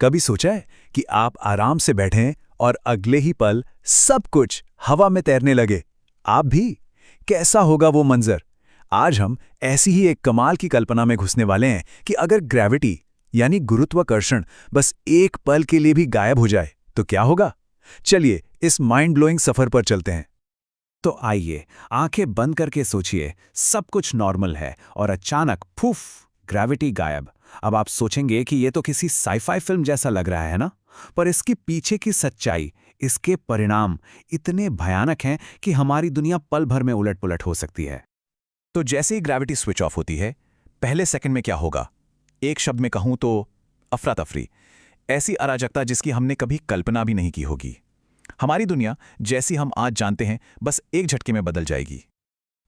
कभी सोचा है कि आप आराम से बैठें और अगले ही पल सब कुछ हवा में तैरने लगे? आप भी? कैसा होगा वो मंजर? आज हम ऐसी ही एक कमाल की कल्पना में घुसने वाले हैं कि अगर ग्रेविटी यानी गुरुत्वाकर्षण बस एक पल के लिए भी गायब हो जाए तो क्या होगा? चलिए इस माइंड ब्लोइंग सफर पर चलते हैं। तो आइए आंखें बंद करके सोचिए, सब कुछ नॉर्मल है और अचानक फुफ, ग्रेविटी गायब। अब आप सोचेंगे कि ये तो किसी साईफाई फिल्म जैसा लग रहा है ना? पर इसके पीछे की सच्चाई, इसके परिणाम इतने भयानक हैं कि हमारी दुनिया पल भर में उलट-पुलट हो सकती है। तो जैसे ही ग्रेविटी स्विच ऑफ होती है, पहले सेकंड में क्या होगा? एक शब्द में कहूं तो अफरा तफरी। ऐसी अराजकता जिसकी हमने कभी कल्पना भी नहीं की होगी। हमारी दुनिया जैसी हम आज जानते हैं बस एक झटके में बदल जाएगी।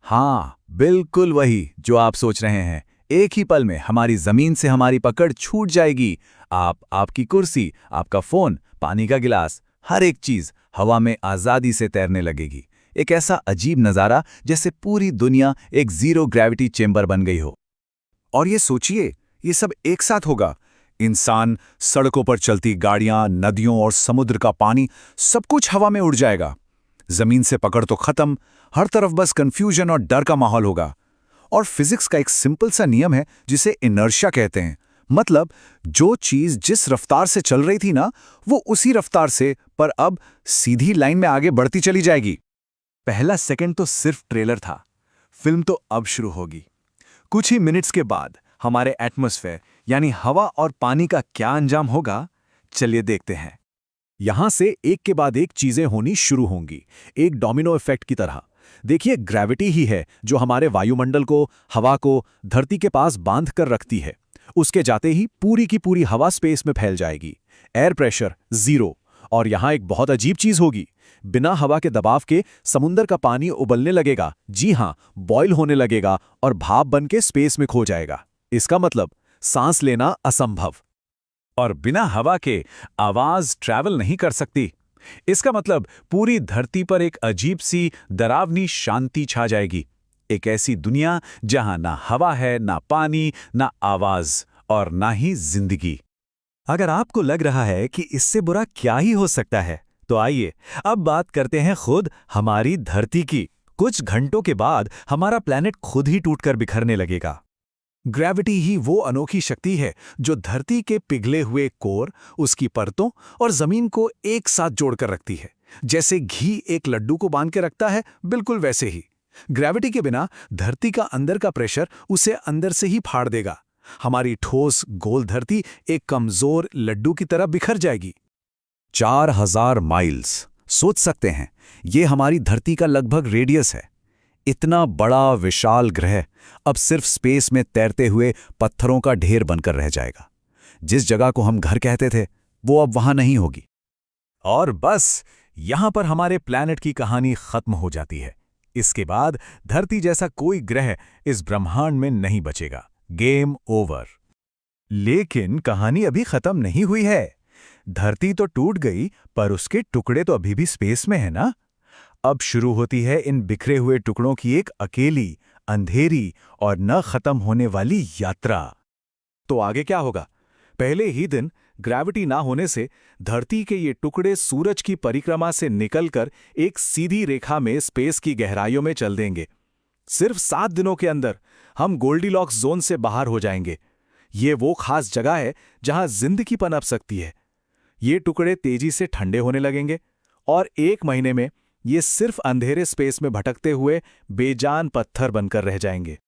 हाँ, बिल्कुल वही जो आप सोच रहे हैं। एक ही पल में हमारी जमीन से हमारी पकड़ छूट जाएगी। आपकी कुर्सी, आपका फोन, पानी का गिलास, हर एक चीज हवा में आजादी से तैरने लगेगी। एक ऐसा अजीब नजारा जैसे पूरी दुनिया एक जीरो ग्रेविटी चेंबर बन गई हो। और ये सोचिए, ये सब एक साथ होगा। इंसान, सड़कों पर चलती गाड़ियां, नदियों और समुद्र का पानी, सब कुछ हवा में उड़ जाएगा। जमीन से पकड़ तो खत्म, हर तरफ बस कंफ्यूजन और डर का माहौल होगा। और फिजिक्स का एक सिंपल सा नियम है जिसे इनर्शिया कहते हैं। मतलब जो चीज जिस रफ्तार से चल रही थी ना, वो उसी रफ्तार से पर अब सीधी लाइन में आगे बढ़ती चली जाएगी। पहला सेकंड तो सिर्फ ट्रेलर था, फिल्म तो अब शुरू होगी। कुछ ही मिनट्स के बाद हमारे एटमॉस्फेयर यानी हवा और पानी का क्या अंजाम होगा, चलिए देखते हैं। यहां से एक के बाद एक चीजें होनी शुरू होंगी, एक डोमिनो इफेक्ट की तरह। देखिए, ग्रेविटी ही है जो हमारे वायुमंडल को, हवा को धरती के पास बांध कर रखती है। उसके जाते ही पूरी की पूरी हवा स्पेस में फैल जाएगी। Air pressure zero. और यहां एक बहुत अजीब चीज होगी, बिना हवा के दबाव के समुद्र का पानी उबलने लगेगा। जी हां, बॉयल होने लगेगा और भाप बन के स्पेस में खो जाएगा। इसका मतलब सांस लेना असंभव। और बिना हवा के आवाज ट्रैवल नहीं कर सकती। इसका मतलब पूरी धरती पर एक अजीब सी डरावनी शांति छा जाएगी। एक ऐसी दुनिया जहां ना हवा है, ना पानी, ना आवाज और ना ही जिंदगी। अगर आपको लग रहा है कि इससे बुरा क्या ही हो सकता है, तो आइए अब बात करते हैं खुद हमारी धरती की। कुछ घंटों के बाद हमारा प्लैनेट खुद ही टूटकर बिखरने लगेगा। ग्रेविटी ही वो अनोखी शक्ति है जो धरती के पिघले हुए कोर, उसकी परतों और जमीन को एक साथ जोड़कर रखती है। जैसे घी एक लड्डू को बांध के रखता है, बिल्कुल वैसे ही ग्रेविटी के बिना धरती का अंदर का प्रेशर उसे अंदर से ही फाड़ देगा। हमारी ठोस गोल धरती एक कमजोर लड्डू की तरह बिखर जाएगी। 4000 माइल्स, सोच सकते हैं, ये हमारी धरती का लगभग रेडियस है। इतना बड़ा विशाल ग्रह अब सिर्फ स्पेस में तैरते हुए पत्थरों का ढेर बनकर रह जाएगा। जिस जगह को हम घर कहते थे, वो अब वहां नहीं होगी। और बस यहां पर हमारे प्लैनेट की कहानी खत्म हो जाती है। इसके बाद धरती जैसा कोई ग्रह इस ब्रह्मांड में नहीं बचेगा। Game over. लेकिन कहानी अभी खत्म नहीं हुई है। धरती तो टूट गई, पर उसके टुकड़े तो अभी भी स्पेस में है ना। अब शुरू होती है इन बिखरे हुए टुकड़ों की एक अकेली, अंधेरी और न खत्म होने वाली यात्रा। तो आगे क्या होगा? पहले ही दिन ग्रेविटी ना होने से धरती के ये टुकड़े सूरज की परिक्रमा से निकलकर एक सीधी रेखा में स्पेस की गहराइयों में चल देंगे। सिर्फ 7 दिनों के अंदर हम गोल्डीलॉक्स जोन से बाहर हो जाएंगे। ये वो खास जगह है जहां जिंदगी पनप सकती है। ये टुकड़े तेजी से ठंडे होने लगेंगे और 1 महीने में ये सिर्फ अंधेरे स्पेस में भटकते हुए बेजान पत्थर बनकर रह जाएंगे।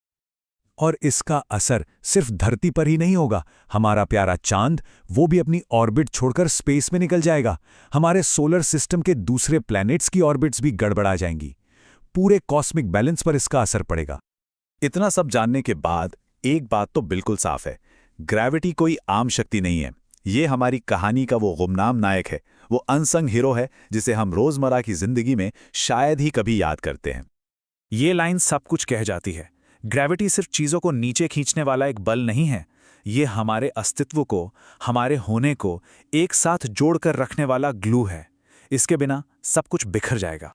और इसका असर सिर्फ धरती पर ही नहीं होगा। हमारा प्यारा चांद, वो भी अपनी ऑर्बिट छोड़कर स्पेस में निकल जाएगा। हमारे सोलर सिस्टम के दूसरे प्लैनेट्स की ऑर्बिट्स भी गड़बड़ा जाएंगी। पूरे कॉस्मिक बैलेंस पर इसका असर पड़ेगा। इतना सब जानने के बाद एक बात तो बिल्कुल साफ है, ग्रेविटी कोई आम शक्ति नहीं है। ये हमारी कहानी का वो गुमनाम नायक है, वो अनसंग हीरो है जिसे हम रोजमर्रा की जिंदगी में शायद ही कभी याद करते हैं। ये लाइन सब कुछ कह जाती है। ग्रेविटी सिर्फ चीजों को नीचे खींचने वाला एक बल नहीं है, ये हमारे अस्तित्व को, हमारे होने को एक साथ जोड़कर रखने वाला ग्लू है। इसके बिना सब कुछ बिखर जाएगा।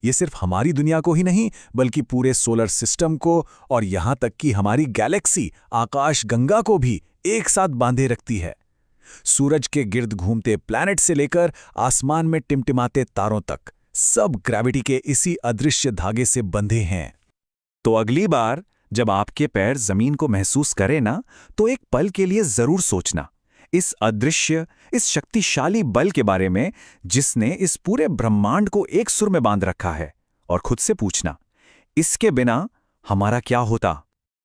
ये सिर्फ हमारी दुनिया को ही नहीं, बल्कि पूरे सोलर सिस्टम को और यहां तक कि हमारी गैलेक्सी आकाश गंगा को भी एक साथ बांधे रखती है। सूरज के गिर्द घूमते प्लैनेट से लेकर आसमान में टिमटिमाते तारों तक, सब ग्रेविटी के इसी अदृश्य धागे से बंधे हैं। तो अगली बार जब आपके पैर जमीन को महसूस करें ना, तो एक पल के लिए जरूर सोचना इस अदृश्य, इस शक्तिशाली बल के बारे में जिसने इस पूरे ब्रह्मांड को एक सुर में बांध रखा है, और खुद से पूछना, इसके बिना हमारा क्या होता।